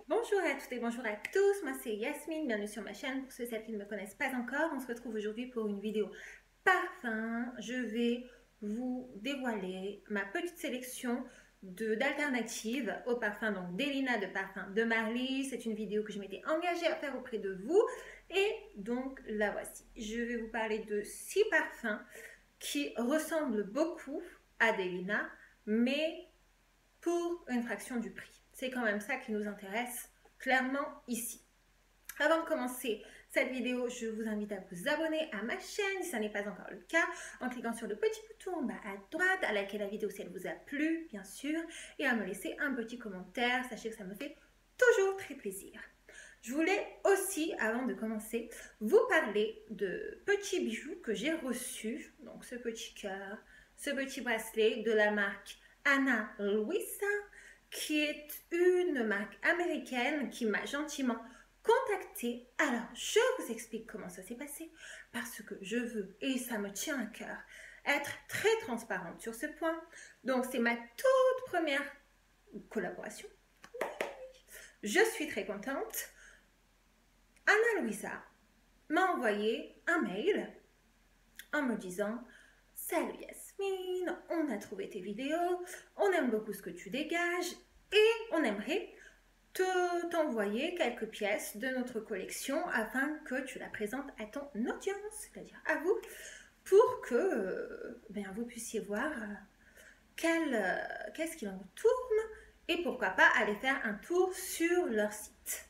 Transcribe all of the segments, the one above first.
Bonjour à toutes et bonjour à tous, moi c'est Yasmine, bienvenue sur ma chaîne. Pour ceux et celles qui ne me connaissent pas encore, on se retrouve aujourd'hui pour une vidéo parfum. Je vais vous dévoiler ma petite sélection d'alternatives au parfum, donc d'Elina de parfum de Marly. C'est une vidéo que je m'étais engagée à faire auprès de vous et donc la voici. Je vais vous parler de 6 parfums qui ressemblent beaucoup à d'Elina, mais pour une fraction du prix. C'est quand même ça qui nous intéresse clairement ici. Avant de commencer cette vidéo, je vous invite à vous abonner à ma chaîne si ce n'est pas encore le cas, en cliquant sur le petit bouton en bas à droite, à liker la vidéo si elle vous a plu, bien sûr, et à me laisser un petit commentaire. Sachez que ça me fait toujours très plaisir. Je voulais aussi, avant de commencer, vous parler de petits bijoux que j'ai reçus. Donc ce petit cœur, ce petit bracelet de la marque Ana Luisa, qui est une marque américaine qui m'a gentiment contactée. Alors, je vous explique comment ça s'est passé, parce que je veux, et ça me tient à cœur, être très transparente sur ce point. Donc, c'est ma toute première collaboration. Je suis très contente. Ana Luisa m'a envoyé un mail en me disant: salut Yasmine, on a trouvé tes vidéos, on aime beaucoup ce que tu dégages et on aimerait t'envoyer quelques pièces de notre collection afin que tu la présentes à ton audience, c'est-à-dire à vous, pour que vous puissiez voir qu'est-ce qu'il en tourne et pourquoi pas aller faire un tour sur leur site.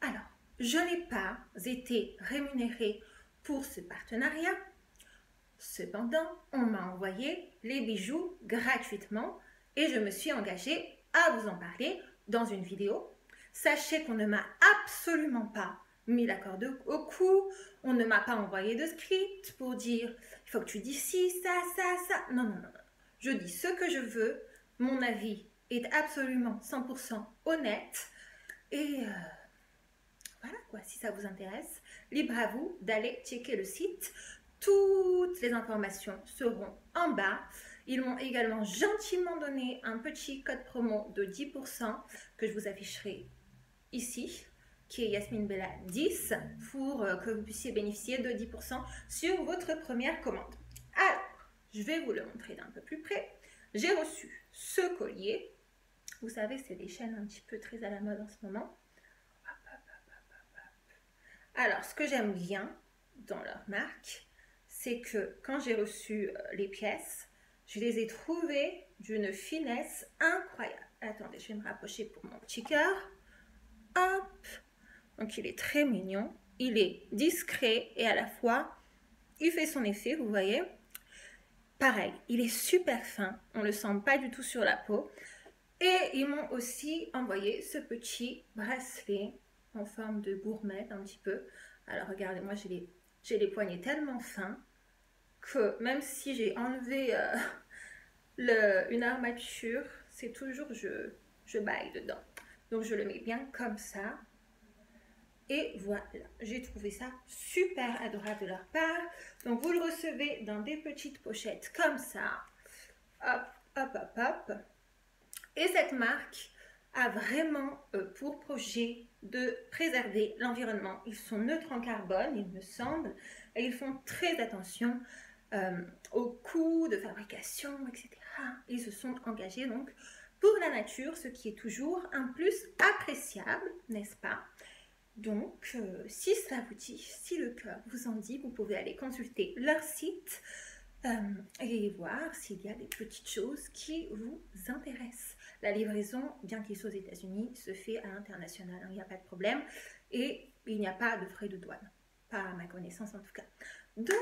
Alors, je n'ai pas été rémunérée pour ce partenariat. Cependant, on m'a envoyé les bijoux gratuitement et je me suis engagée à vous en parler dans une vidéo. Sachez qu'on ne m'a absolument pas mis la corde au cou, on ne m'a pas envoyé de script pour dire il faut que tu dis ci, ça, ça. Non, non, non, non. Je dis ce que je veux, mon avis est absolument 100% honnête et voilà quoi, si ça vous intéresse, libre à vous d'aller checker le site. Toutes les informations seront en bas. Ils m'ont également gentiment donné un petit code promo de 10% que je vous afficherai ici, qui est Yasmine Bella 10, pour que vous puissiez bénéficier de 10% sur votre première commande. Alors, je vais vous le montrer d'un peu plus près. J'ai reçu ce collier. Vous savez, c'est des chaînes un petit peu très à la mode en ce moment. Alors, ce que j'aime bien dans leur marque, c'est que quand j'ai reçu les pièces, je les ai trouvées d'une finesse incroyable. Attendez, je vais me rapprocher pour mon petit cœur. Hop! Donc, il est très mignon. Il est discret et à la fois, il fait son effet, vous voyez. Pareil, il est super fin. On ne le sent pas du tout sur la peau. Et ils m'ont aussi envoyé ce petit bracelet en forme de gourmet un petit peu. Alors regardez, moi j'ai les poignets tellement fins que même si j'ai enlevé une armature, c'est toujours je baille dedans. Donc je le mets bien comme ça. Et voilà, j'ai trouvé ça super adorable de leur part. Donc vous le recevez dans des petites pochettes comme ça. Hop, hop, hop, hop. Et cette marque a vraiment pour projet de préserver l'environnement. Ils sont neutres en carbone, il me semble, et ils font très attention aux coûts de fabrication, etc. Ils se sont engagés donc pour la nature, ce qui est toujours un plus appréciable, n'est-ce pas? Donc, si cela vous dit, si le cœur vous en dit, vous pouvez aller consulter leur site et voir s'il y a des petites choses qui vous intéressent. La livraison, bien qu'il soit aux États-Unis, se fait à l'international, il n'y a pas de problème et il n'y a pas de frais de douane, pas à ma connaissance en tout cas. Donc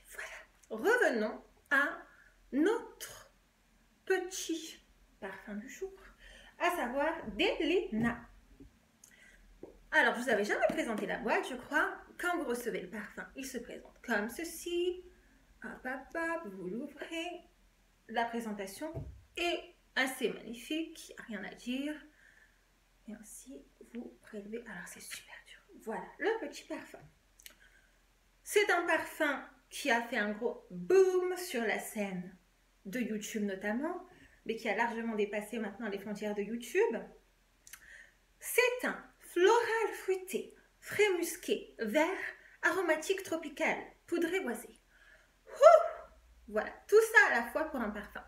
voilà, revenons à notre petit parfum du jour, à savoir d'Elina. Alors, je vous avais jamais présenté la boîte, je crois. Quand vous recevez le parfum, il se présente comme ceci. Hop, hop, hop, vous l'ouvrez. La présentation est assez magnifique, rien à dire. Et ainsi, vous prélevez. Alors, c'est super dur. Voilà, le petit parfum. C'est un parfum qui a fait un gros boom sur la scène de YouTube notamment, mais qui a largement dépassé maintenant les frontières de YouTube. C'est fruité, frais musqué, vert, aromatique tropical, poudré boisé. Voilà, tout ça à la fois pour un parfum.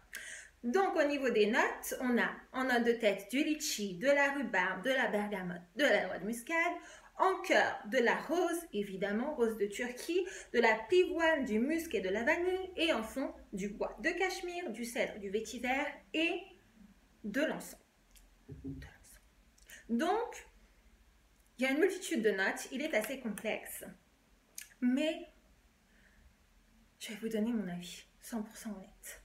Donc, au niveau des notes, on a en note de tête du litchi, de la rhubarbe, de la bergamote, de la noix de muscade. En cœur, de la rose, évidemment, rose de Turquie, de la pivoine, du musc et de la vanille. Et en fond, du bois de cachemire, du cèdre, du vétiver et de l'encens. Donc, il y a une multitude de notes. Il est assez complexe. Mais, je vais vous donner mon avis, 100% honnête.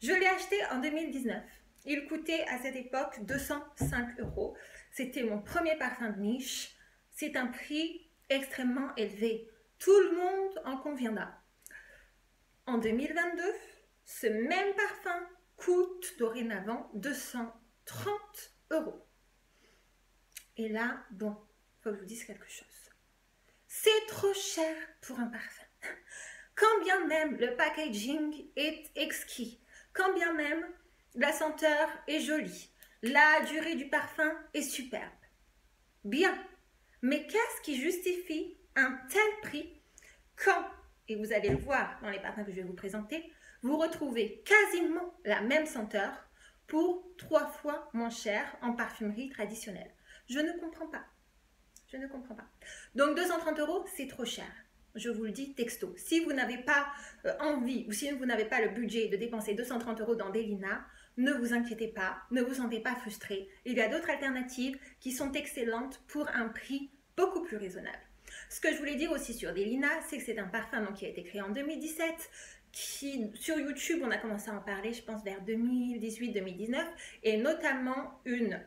Je l'ai acheté en 2019. Il coûtait à cette époque 205 €. C'était mon premier parfum de niche. C'est un prix extrêmement élevé. Tout le monde en conviendra. En 2022, ce même parfum coûte dorénavant 230 €. Et là, bon, il faut que je vous dise quelque chose. C'est trop cher pour un parfum. Quand bien même le packaging est exquis, quand bien même la senteur est jolie, la durée du parfum est superbe. Bien, mais qu'est-ce qui justifie un tel prix quand, et vous allez le voir dans les parfums que je vais vous présenter, vous retrouvez quasiment la même senteur pour 3 fois moins cher en parfumerie traditionnelle? Je ne comprends pas. Je ne comprends pas. Donc 230 €, c'est trop cher. Je vous le dis texto. Si vous n'avez pas envie ou si vous n'avez pas le budget de dépenser 230 € dans Delina, ne vous inquiétez pas, ne vous sentez pas frustré. Il y a d'autres alternatives qui sont excellentes pour un prix beaucoup plus raisonnable. Ce que je voulais dire aussi sur Delina, c'est que c'est un parfum donc, qui a été créé en 2017, qui sur YouTube, on a commencé à en parler, je pense, vers 2018-2019, et notamment une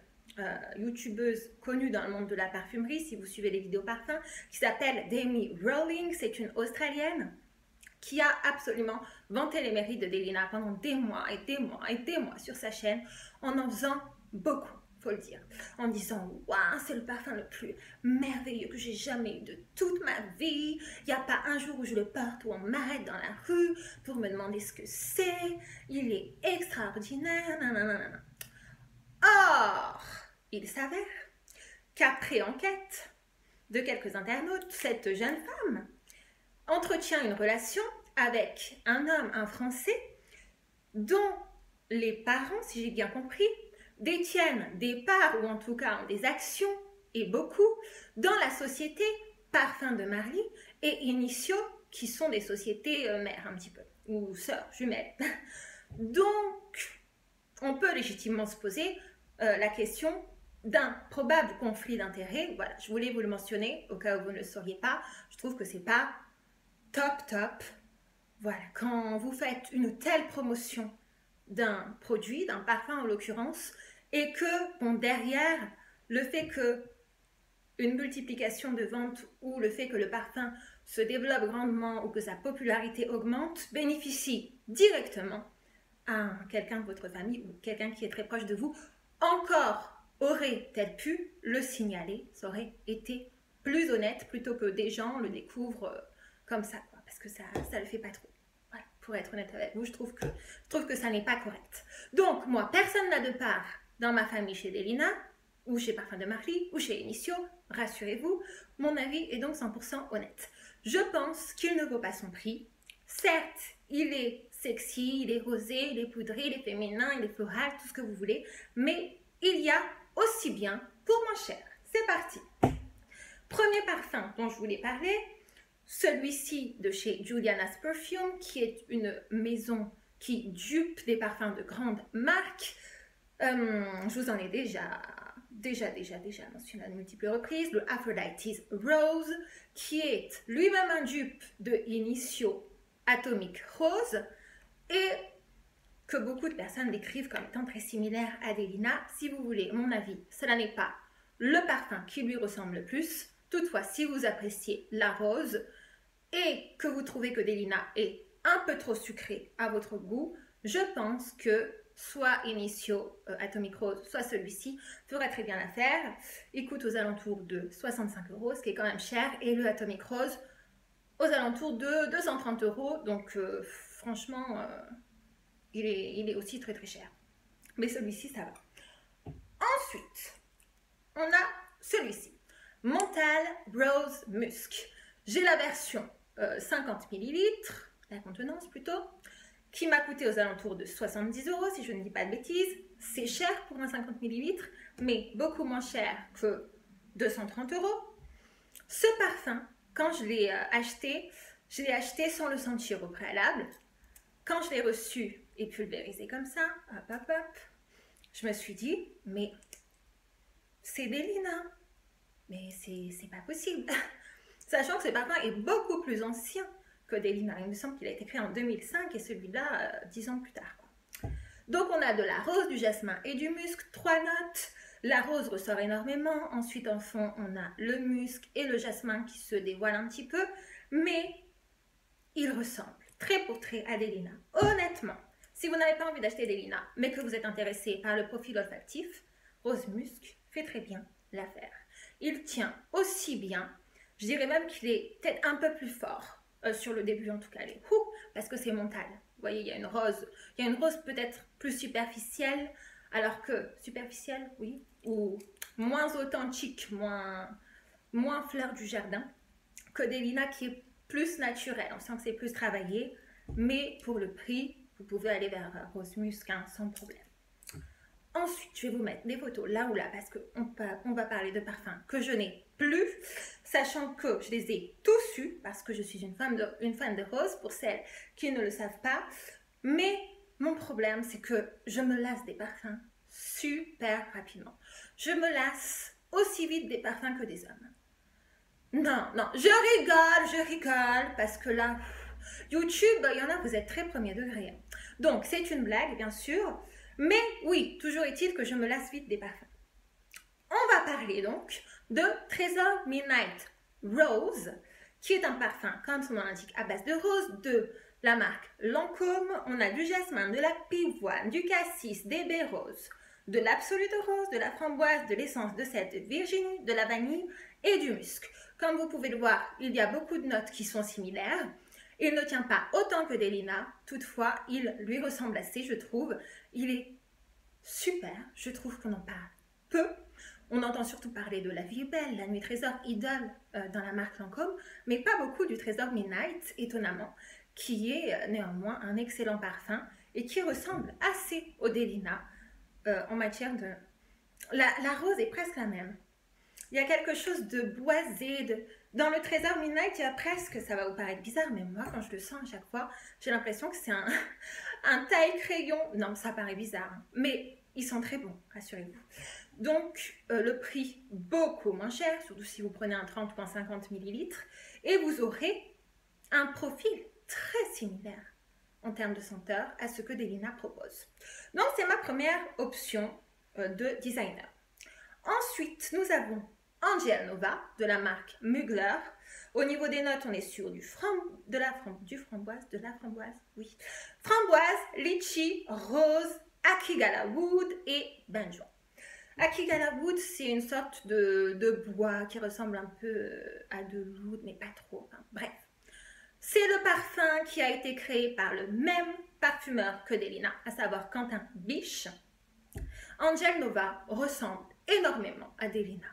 youtubeuse connue dans le monde de la parfumerie, si vous suivez les vidéos parfums, qui s'appelle Demi Rowling. C'est une Australienne qui a absolument vanté les mérites de Delina pendant des mois et des mois et des mois sur sa chaîne, en faisant beaucoup, faut le dire, en disant « Waouh, c'est le parfum le plus merveilleux que j'ai jamais eu de toute ma vie, il n'y a pas un jour où je le porte où on m'arrête dans la rue pour me demander ce que c'est, il est extraordinaire, nanana. » Or, il s'avère qu'après enquête de quelques internautes, cette jeune femme entretient une relation avec un homme, un Français, dont les parents, si j'ai bien compris, détiennent des parts ou en tout cas ont des actions, et beaucoup, dans la société Parfums de Marly et Initio, qui sont des sociétés mères un petit peu, ou sœurs, jumelles. Donc, on peut légitimement se poser la question d'un probable conflit d'intérêts. Voilà, je voulais vous le mentionner au cas où vous ne le sauriez pas. Je trouve que c'est pas top. Voilà, quand vous faites une telle promotion d'un produit, d'un parfum en l'occurrence, et que bon, derrière, le fait que une multiplication de ventes ou le fait que le parfum se développe grandement ou que sa popularité augmente bénéficie directement à quelqu'un de votre famille ou quelqu'un qui est très proche de vous, encore aurait-elle pu le signaler? Ça aurait été plus honnête plutôt que des gens le découvrent comme ça, quoi, parce que ça le fait pas trop. Voilà, pour être honnête avec vous, je trouve que ça n'est pas correct. Donc, moi, personne n'a de part dans ma famille chez Delina, ou chez Parfums de Marly, ou chez Initio, rassurez-vous, mon avis est donc 100% honnête. Je pense qu'il ne vaut pas son prix. Certes, il est sexy, il est rosé, il est poudré, il est féminin, il est floral, tout ce que vous voulez, mais il y a aussi bien pour moins cher. C'est parti. Premier parfum dont je voulais parler, celui-ci de chez Juliana's Perfume, qui est une maison qui dupe des parfums de grandes marques. Je vous en ai déjà mentionné à de multiples reprises, le Aphrodite's Rose, qui est lui-même un dupe de Initio Atomic Rose, et que beaucoup de personnes décrivent comme étant très similaire à Delina. Si vous voulez mon avis, cela n'est pas le parfum qui lui ressemble le plus. Toutefois, si vous appréciez la rose et que vous trouvez que Delina est un peu trop sucré à votre goût, je pense que soit Initio Atomic Rose, soit celui-ci ferait très bien l'affaire. Il coûte aux alentours de 65 €, ce qui est quand même cher, et le Atomic Rose aux alentours de 230 €. Donc franchement, il est aussi très très cher. Mais celui-ci, ça va. Ensuite, on a celui-ci. Menthol Rose Musk. J'ai la version 50 ml, la contenance plutôt, qui m'a coûté aux alentours de 70 € si je ne dis pas de bêtises. C'est cher pour un 50 ml, mais beaucoup moins cher que 230 €. Ce parfum, quand je l'ai acheté sans le sentir au préalable. Quand je l'ai reçu et pulvérisé comme ça, hop, hop, hop, je me suis dit, mais c'est Delina. Mais c'est pas possible. Sachant que ce parfum est beaucoup plus ancien que Delina. Il me semble qu'il a été créé en 2005 et celui-là 10 ans plus tard, quoi. Donc on a de la rose, du jasmin et du musc, 3 notes. La rose ressort énormément. Ensuite en fond on a le musc et le jasmin qui se dévoilent un petit peu. Mais il ressemble trait pour trait à Delina. Honnêtement, si vous n'avez pas envie d'acheter Delina, mais que vous êtes intéressé par le profil olfactif, Rose Musc fait très bien l'affaire. Il tient aussi bien, je dirais même qu'il est peut-être un peu plus fort, sur le début en tout cas, parce que c'est menthol. Vous voyez, il y a une rose peut-être plus superficielle, alors que, superficielle, oui, ou moins authentique, moins fleur du jardin, que Delina qui est plus naturel. On sent que c'est plus travaillé, mais pour le prix, vous pouvez aller vers Rose Musc sans problème. Ensuite, je vais vous mettre des photos là ou là parce qu'on va parler de parfums que je n'ai plus, sachant que je les ai tous eus parce que je suis une fan de rose pour celles qui ne le savent pas. Mais mon problème, c'est que je me lasse des parfums super rapidement. Je me lasse aussi vite des parfums que des hommes. Non, je rigole parce que là, YouTube, il y en a, vous êtes très premier degré. Donc, c'est une blague, bien sûr. Mais oui, toujours est-il que je me lasse vite des parfums. On va parler donc de Trésor Midnight Rose, qui est un parfum, comme son nom l'indique, à base de rose, de la marque Lancôme. On a du jasmin, de la pivoine, du cassis, des baies roses, de l'absolute rose, de la framboise, de l'essence de cèdre de Virginie, de la vanille et du musc. Comme vous pouvez le voir, il y a beaucoup de notes qui sont similaires. Il ne tient pas autant que Delina, toutefois, il lui ressemble assez, je trouve. Il est super, je trouve qu'on en parle peu. On entend surtout parler de La Vie est belle, La Nuit Trésor, Idole dans la marque Lancôme, mais pas beaucoup du Trésor Midnight, étonnamment, qui est néanmoins un excellent parfum et qui ressemble assez au Delina en matière de... La rose est presque la même. Il y a quelque chose de boisé, dans le Trésor Midnight, il y a presque, ça va vous paraître bizarre, mais moi, quand je le sens à chaque fois, j'ai l'impression que c'est un taille-crayon. Non, ça paraît bizarre, hein. Mais ils sont très bons, rassurez-vous. Donc, le prix beaucoup moins cher, surtout si vous prenez un 30,50 ml, et vous aurez un profil très similaire en termes de senteur à ce que Delina propose. Donc, c'est ma première option de designer. Ensuite, nous avons Angel Nova de la marque Mugler. Au niveau des notes, on est sur de la framboise, oui. Framboise, litchi, rose, akigala wood et benjon. Akigala wood, c'est une sorte de bois qui ressemble un peu à de l'oud, mais pas trop. Hein. Bref, c'est le parfum qui a été créé par le même parfumeur que Delina, à savoir Quentin Biche. Angel Nova ressemble énormément à Delina.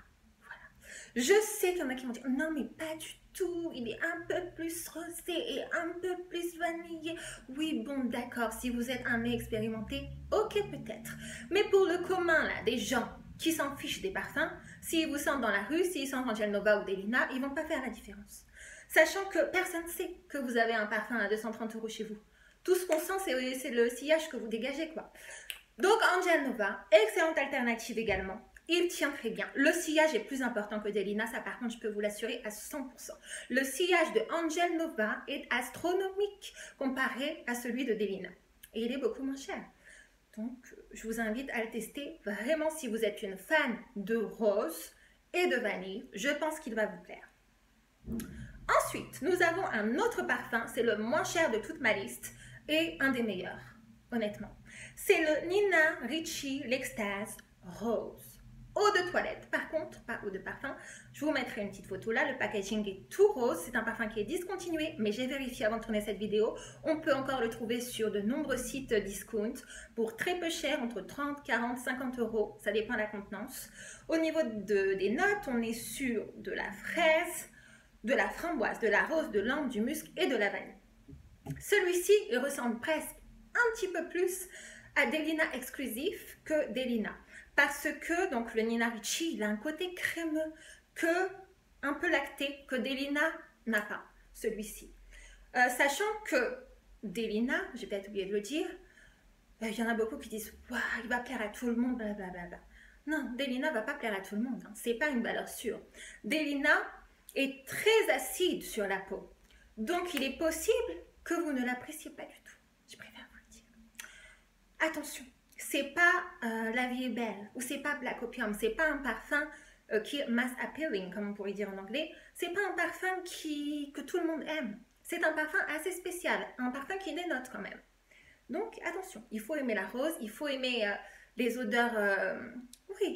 Je sais qu'il y en a qui vont dire non mais pas du tout, il est un peu plus rosé et un peu plus vanillé. Oui bon d'accord, si vous êtes un mec expérimenté, ok peut-être. Mais pour le commun là, des gens qui s'en fichent des parfums, s'ils vous sentent dans la rue, s'ils sentent Angel Nova ou Delina, ils vont pas faire la différence. Sachant que personne ne sait que vous avez un parfum à 230 € chez vous. Tout ce qu'on sent c'est le sillage que vous dégagez quoi. Donc Angel Nova, excellente alternative également. Il tient très bien. Le sillage est plus important que Delina, ça par contre je peux vous l'assurer à 100%. Le sillage de Angel Nova est astronomique comparé à celui de Delina. Et il est beaucoup moins cher. Donc je vous invite à le tester vraiment si vous êtes une fan de rose et de vanille. Je pense qu'il va vous plaire. Ensuite, nous avons un autre parfum, c'est le moins cher de toute ma liste et un des meilleurs, honnêtement. C'est le Nina Ricci L'Extase Rose. Eau de toilette. Par contre, pas ou de parfum. Je vous mettrai une petite photo là. Le packaging est tout rose. C'est un parfum qui est discontinué, mais j'ai vérifié avant de tourner cette vidéo. On peut encore le trouver sur de nombreux sites discount pour très peu cher, entre 30, 40, 50 euros. Ça dépend de la contenance. Au niveau des notes, on est sur de la fraise, de la framboise, de la rose, de l'ambre, du musc et de la vanille. Celui-ci, il ressemble presque un petit peu plus à Delina exclusif que Delina. Parce que donc, le Nina Ricci, il a un côté crémeux, un peu lacté, que Delina n'a pas, celui-ci. Sachant que Delina, j'ai peut-être oublié de le dire, il y en a beaucoup qui disent « Waouh, il va plaire à tout le monde, blablabla ». Non, Delina ne va pas plaire à tout le monde, hein. Ce n'est pas une valeur sûre. Delina est très acide sur la peau. Donc, il est possible que vous ne l'appréciez pas du tout. Je préfère vous le dire. Attention, c'est pas La vie est belle ou c'est pas Black Opium. C'est pas un parfum qui est mass appealing, comme on pourrait dire en anglais. C'est pas un parfum que tout le monde aime. C'est un parfum assez spécial, un parfum qui dénote quand même. Donc, attention, il faut aimer la rose, il faut aimer les odeurs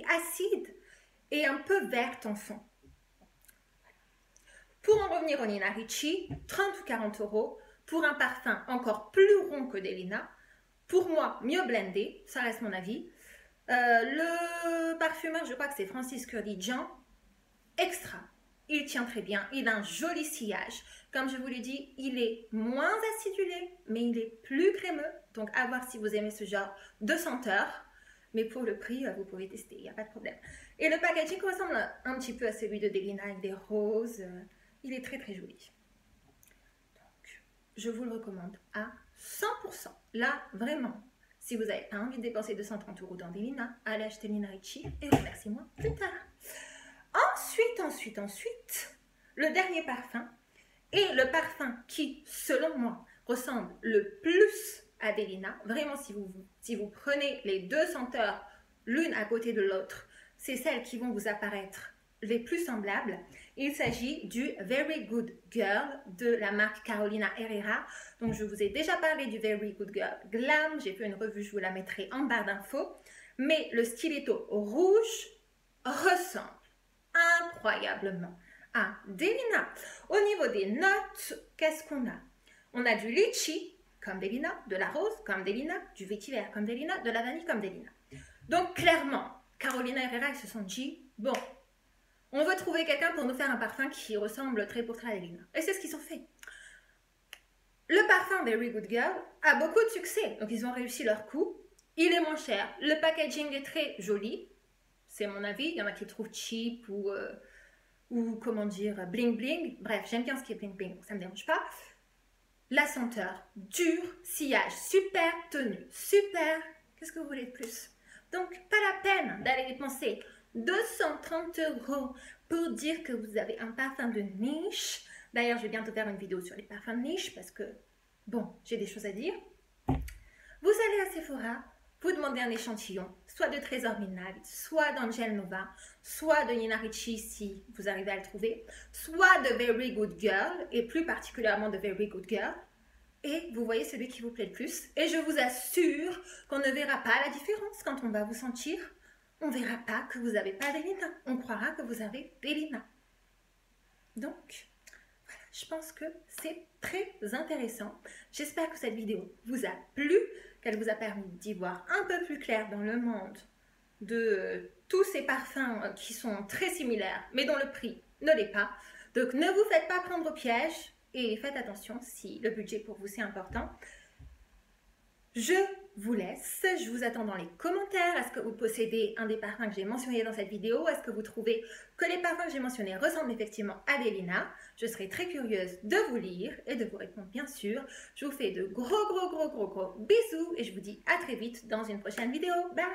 acides et un peu vertes en fond. Pour en revenir au Nina Ricci, 30 ou 40 euros pour un parfum encore plus rond que Delina. Pour moi, mieux blendé, ça reste mon avis. Le parfumeur, je crois que c'est Francis Kurkdjian, extra. Il tient très bien, il a un joli sillage. Comme je vous l'ai dit, il est moins acidulé, mais il est plus crémeux. Donc, à voir si vous aimez ce genre de senteur. Mais pour le prix, vous pouvez tester, il n'y a pas de problème. Et le packaging ressemble un petit peu à celui de Delina avec des roses. Il est très très joli. Donc, je vous le recommande à 100%. Là, vraiment, si vous n'avez pas envie de dépenser 230 euros dans Delina, allez acheter Nina Ricci et remerciez-moi plus tard. Ensuite, le dernier parfum et le parfum qui, selon moi, ressemble le plus à Delina. Vraiment, si vous prenez les deux senteurs l'une à côté de l'autre, c'est celles qui vont vous apparaître les plus semblables. Il s'agit du Very Good Girl de la marque Carolina Herrera. Donc, je vous ai déjà parlé du Very Good Girl Glam. J'ai fait une revue, je vous la mettrai en barre d'infos. Mais le stiletto rouge ressemble incroyablement à Delina. Au niveau des notes, qu'est-ce qu'on a? On a du litchi, comme Delina, de la rose, comme Delina, du vétiver, comme Delina, de la vanille, comme Delina. Donc, clairement, Carolina Herrera, ils se sont dit, bon, on veut trouver quelqu'un pour nous faire un parfum qui ressemble très pour très à Delina. Et c'est ce qu'ils ont fait. Le parfum Very Good Girl a beaucoup de succès. Donc, ils ont réussi leur coup. Il est moins cher. Le packaging est très joli. C'est mon avis. Il y en a qui le trouvent cheap ou comment dire, bling bling. Bref, j'aime bien ce qui est bling bling, donc ça ne me dérange pas. La senteur, dur, sillage, super tenue, super. Qu'est-ce que vous voulez de plus? Donc, pas la peine d'aller dépenser 230 euros pour dire que vous avez un parfum de niche. D'ailleurs, je vais bientôt faire une vidéo sur les parfums de niche parce que, bon, j'ai des choses à dire. Vous allez à Sephora, vous demandez un échantillon, soit de Trésor Midnight, soit d'Angel Nova, soit de Nina Ricci si vous arrivez à le trouver, soit de Very Good Girl, et plus particulièrement de Very Good Girl, et vous voyez celui qui vous plaît le plus. Et je vous assure qu'on ne verra pas la différence quand on va vous sentir. On ne verra pas que vous n'avez pas Delina, on croira que vous avez Delina. Donc, voilà, je pense que c'est très intéressant. J'espère que cette vidéo vous a plu, qu'elle vous a permis d'y voir un peu plus clair dans le monde de tous ces parfums qui sont très similaires, mais dont le prix ne l'est pas. Donc, ne vous faites pas prendre au piège et faites attention si le budget pour vous c'est important. Je vous laisse, je vous attends dans les commentaires. Est-ce que vous possédez un des parfums que j'ai mentionné dans cette vidéo? Est-ce que vous trouvez que les parfums que j'ai mentionnés ressemblent effectivement à Delina? Je serai très curieuse de vous lire et de vous répondre bien sûr. Je vous fais de gros bisous et je vous dis à très vite dans une prochaine vidéo. Bye!